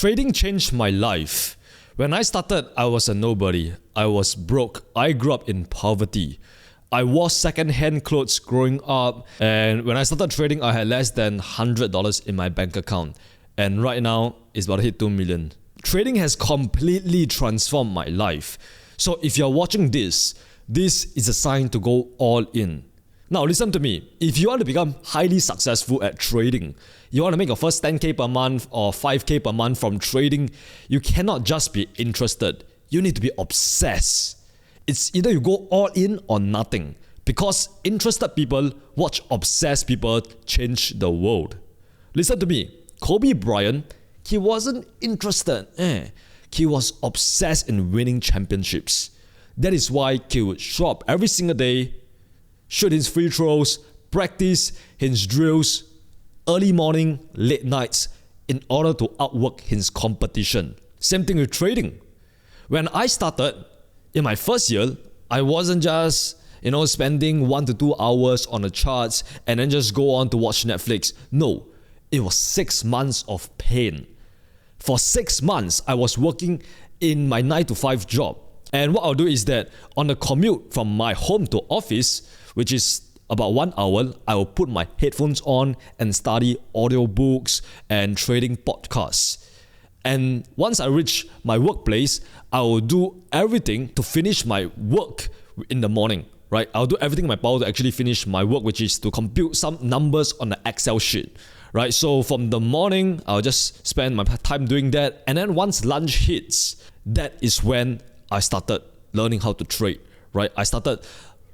Trading changed my life. When I started, I was a nobody. I was broke. I grew up in poverty. I wore second-hand clothes growing up, and when I started trading, I had less than $100 in my bank account. And right now, it's about to hit 2 million. Trading has completely transformed my life. So if you're watching this is a sign to go all in. Now listen to me, if you want to become highly successful at trading, you want to make your first 10k per month or 5k per month from trading, you cannot just be interested, you need to be obsessed. It's either you go all in or nothing, because interested people watch obsessed people change the world. Listen to me, Kobe Bryant, he wasn't interested, he was obsessed in winning championships. That is why he would show up every single day, shoot his free throws, practice his drills, early morning, late nights, in order to outwork his competition. Same thing with trading. When I started, in my first year, I wasn't just spending 1 to 2 hours on the charts and then just go on to watch Netflix. No, it was 6 months of pain. For 6 months, I was working in my 9 to 5 job. And what I'll do is that on the commute from my home to office, which is about 1 hour, I will put my headphones on and study audiobooks and trading podcasts. And once I reach my workplace, I will do everything to finish my work in the morning, right? I'll do everything in my power to actually finish my work, which is to compute some numbers on the Excel sheet, right? So from the morning, I'll just spend my time doing that. And then once lunch hits, that is when I started learning how to trade, right? I started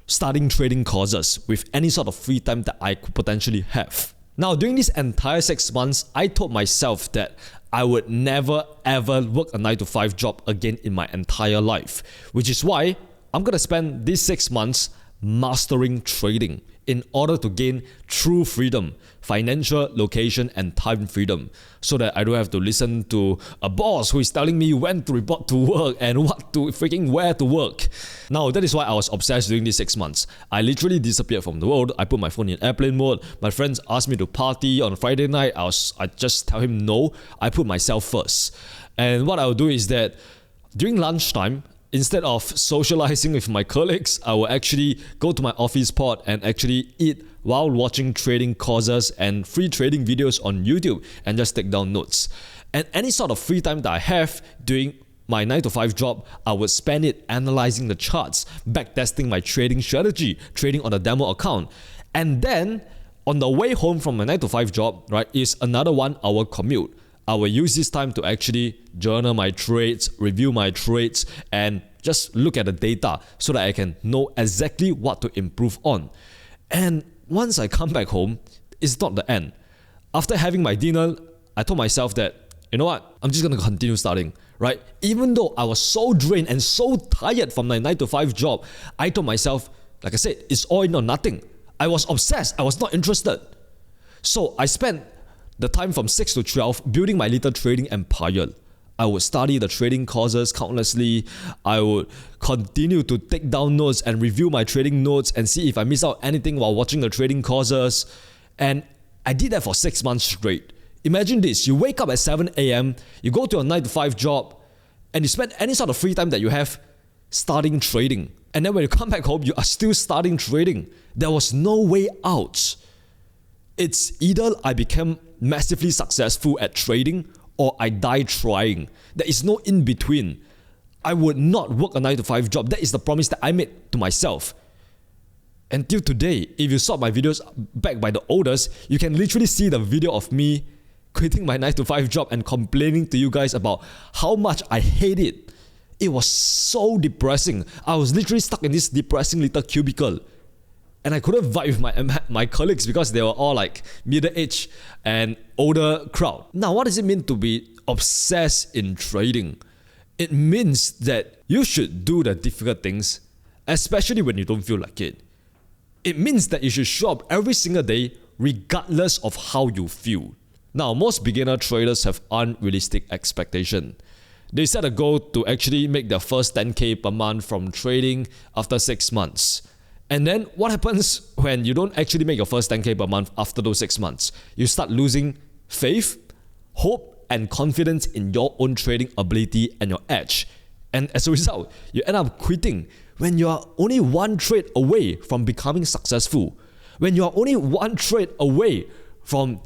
studying trading courses with any sort of free time that I could potentially have. Now, during this entire 6 months, I told myself that I would never ever work a 9 to 5 job again in my entire life, which is why I'm going to spend these 6 months mastering trading in order to gain true freedom, financial, location, and time freedom, so that I don't have to listen to a boss who is telling me when to report to work and what to freaking wear to work. Now, that is why I was obsessed during these 6 months. I literally disappeared from the world. I put my phone in airplane mode. My friends asked me to party on Friday night. I just tell him no. I put myself first. And what I'll do is that during lunchtime, instead of socializing with my colleagues, I will actually go to my office pod and actually eat while watching trading courses and free trading videos on YouTube and just take down notes. And any sort of free time that I have doing my 9 to 5 job, I would spend it analyzing the charts, backtesting my trading strategy, trading on a demo account. And then on the way home from my 9 to 5 job, right, is another 1 hour commute. I will use this time to actually journal my trades, review my trades, and just look at the data so that I can know exactly what to improve on. And once I come back home, it's not the end. After having my dinner, I told myself that, you know what, I'm just going to continue studying, right? Even though I was so drained and so tired from my 9 to 5 job, I told myself, like I said, it's all in or nothing. I was obsessed. I was not interested. So I spent the time from 6 to 12 building my little trading empire. I would study the trading courses countlessly. I would continue to take down notes and review my trading notes and see if I miss out anything while watching the trading courses. And I did that for 6 months straight. Imagine this, you wake up at 7 a.m., you go to a 9 to 5 job, and you spend any sort of free time that you have starting trading. And then when you come back home, you are still starting trading. There was no way out. It's either I became massively successful at trading or I die trying. There is no in between. I would not work a 9 to 5 job. That is the promise that I made to myself. Until today, if you saw my videos back by the oldest, you can literally see the video of me quitting my 9 to 5 job and complaining to you guys about how much I hate it. It was so depressing. I was literally stuck in this depressing little cubicle. And I couldn't vibe with my colleagues because they were all like middle-aged and older crowd. Now, what does it mean to be obsessed in trading? It means that you should do the difficult things, especially when you don't feel like it. It means that you should show up every single day regardless of how you feel. Now, most beginner traders have unrealistic expectations. They set a goal to actually make their first 10k per month from trading after 6 months. And then what happens when you don't actually make your first 10k per month after those 6 months? You start losing faith, hope, and confidence in your own trading ability and your edge. And as a result, you end up quitting when you are only one trade away from becoming successful. When you are only one trade away from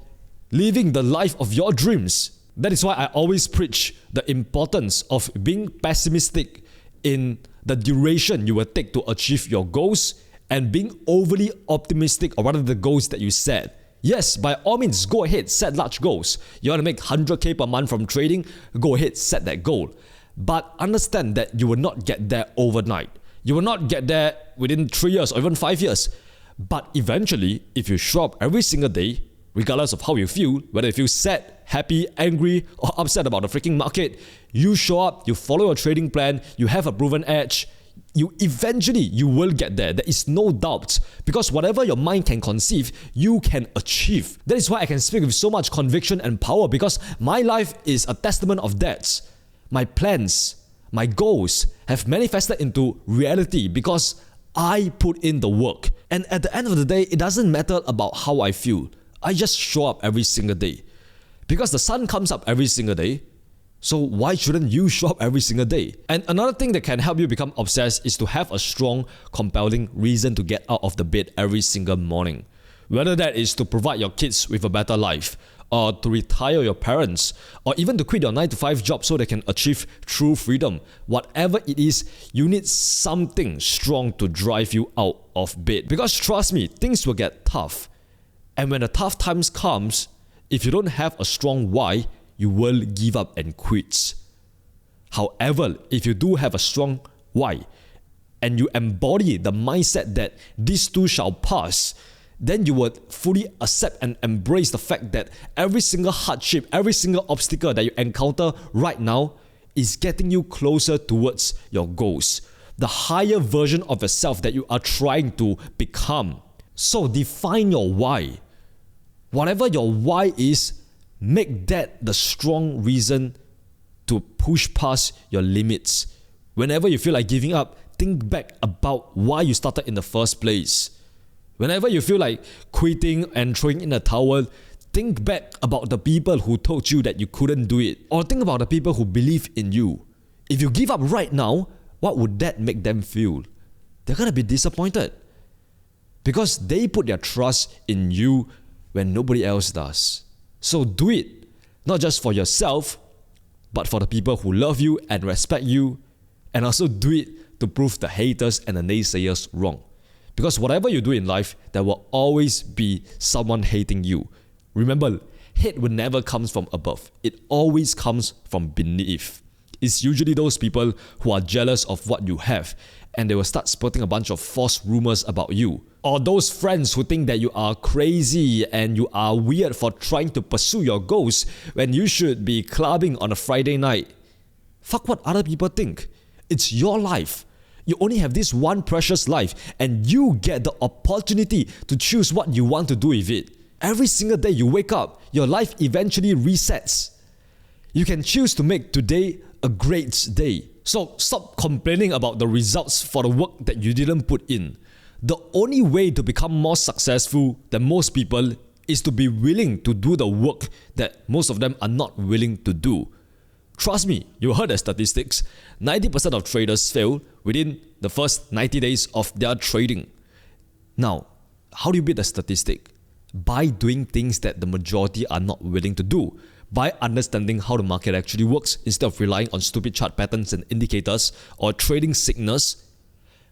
living the life of your dreams. That is why I always preach the importance of being pessimistic in the duration you will take to achieve your goals and being overly optimistic or rather the goals that you set. Yes, by all means, go ahead, set large goals. You want to make 100k per month from trading, go ahead, set that goal. But understand that you will not get there overnight. You will not get there within 3 years or even 5 years. But eventually, if you show up every single day, regardless of how you feel, whether you feel sad, happy, angry, or upset about the freaking market, you show up, you follow your trading plan, you have a proven edge, you will get there. There is no doubt. Because whatever your mind can conceive, you can achieve. That is why I can speak with so much conviction and power, because my life is a testament of that. My plans, my goals have manifested into reality because I put in the work. And at the end of the day, it doesn't matter about how I feel. I just show up every single day. Because the sun comes up every single day, so why shouldn't you show up every single day? And another thing that can help you become obsessed is to have a strong, compelling reason to get out of the bed every single morning. Whether that is to provide your kids with a better life, or to retire your parents, or even to quit your 9-to-5 job so they can achieve true freedom. Whatever it is, you need something strong to drive you out of bed. Because trust me, things will get tough. And when the tough times comes, if you don't have a strong why, you will give up and quit. However, if you do have a strong why, and you embody the mindset that this too shall pass, then you would fully accept and embrace the fact that every single hardship, every single obstacle that you encounter right now is getting you closer towards your goals, the higher version of yourself that you are trying to become. So define your why. Whatever your why is, make that the strong reason to push past your limits. Whenever you feel like giving up, think back about why you started in the first place. Whenever you feel like quitting and throwing in a towel, think back about the people who told you that you couldn't do it. Or think about the people who believe in you. If you give up right now, what would that make them feel? They're gonna be disappointed. Because they put their trust in you when nobody else does. So do it, not just for yourself, but for the people who love you and respect you, and also do it to prove the haters and the naysayers wrong. Because whatever you do in life, there will always be someone hating you. Remember, hate will never come from above. It always comes from beneath. It's usually those people who are jealous of what you have, and they will start spouting a bunch of false rumors about you. Or those friends who think that you are crazy and you are weird for trying to pursue your goals when you should be clubbing on a Friday night. Fuck what other people think. It's your life. You only have this one precious life, and you get the opportunity to choose what you want to do with it. Every single day you wake up, your life eventually resets. You can choose to make today a great day. So stop complaining about the results for the work that you didn't put in. The only way to become more successful than most people is to be willing to do the work that most of them are not willing to do. Trust me, you heard the statistics. 90% of traders fail within the first 90 days of their trading. Now, how do you beat the statistic? By doing things that the majority are not willing to do. By understanding how the market actually works instead of relying on stupid chart patterns and indicators or trading signals.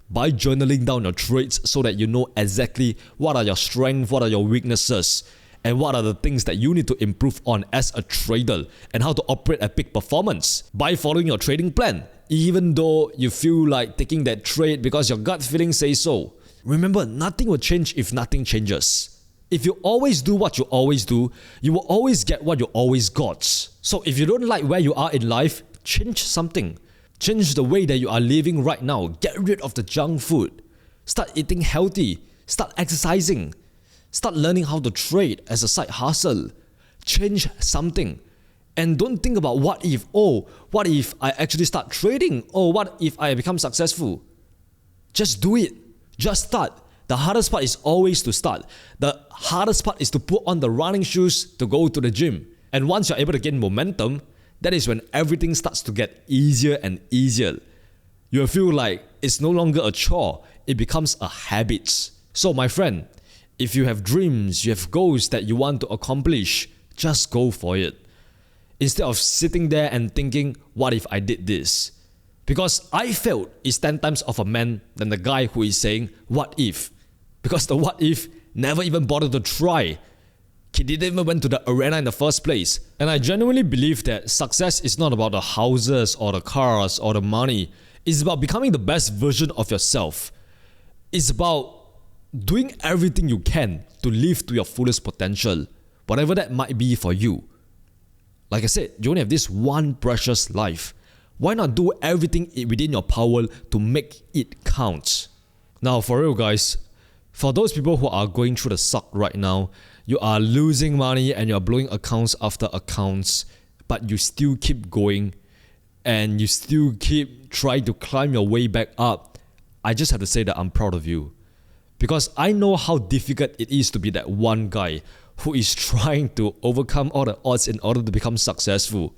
By journaling down your trades so that you know exactly what are your strengths, what are your weaknesses, and what are the things that you need to improve on as a trader, and how to operate at peak performance. By following your trading plan, even though you feel like taking that trade because your gut feeling says so. Remember, nothing will change if nothing changes. If you always do what you always do, you will always get what you always got. So if you don't like where you are in life, change something. Change the way that you are living right now. Get rid of the junk food. Start eating healthy. Start exercising. Start learning how to trade as a side hustle. Change something. And don't think about what if. Oh, what if I actually start trading? Oh, what if I become successful? Just do it. Just start. The hardest part is always to start. The hardest part is to put on the running shoes to go to the gym. And once you're able to gain momentum, that is when everything starts to get easier and easier. You'll feel like it's no longer a chore, it becomes a habit. So my friend, if you have dreams, you have goals that you want to accomplish, just go for it. Instead of sitting there and thinking, what if I did this? Because I failed is 10 times of a man than the guy who is saying, what if? Because the what if never even bothered to try. He didn't even went to the arena in the first place. And I genuinely believe that success is not about the houses or the cars or the money. It's about becoming the best version of yourself. It's about doing everything you can to live to your fullest potential, whatever that might be for you. Like I said, you only have this one precious life. Why not do everything within your power to make it count? Now, for real guys, for those people who are going through the suck right now, you are losing money and you're blowing accounts after accounts, but you still keep going and you still keep trying to climb your way back up. I just have to say that I'm proud of you. Because I know how difficult it is to be that one guy who is trying to overcome all the odds in order to become successful.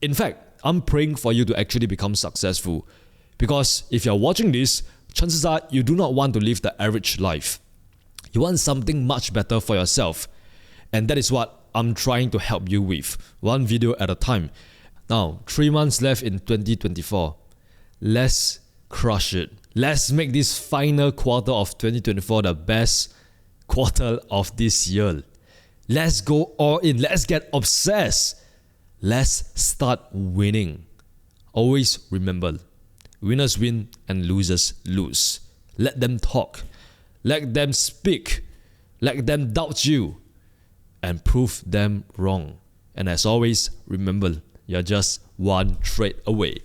In fact, I'm praying for you to actually become successful. Because if you're watching this, chances are you do not want to live the average life. You want something much better for yourself. And that is what I'm trying to help you with, one video at a time. Now, 3 months left in 2024. Let's crush it. Let's make this final quarter of 2024 the best quarter of this year. Let's go all in. Let's get obsessed. Let's start winning. Always remember, winners win and losers lose. Let them talk. Let them speak. Let them doubt you. And prove them wrong. And as always, remember, you're just one trade away.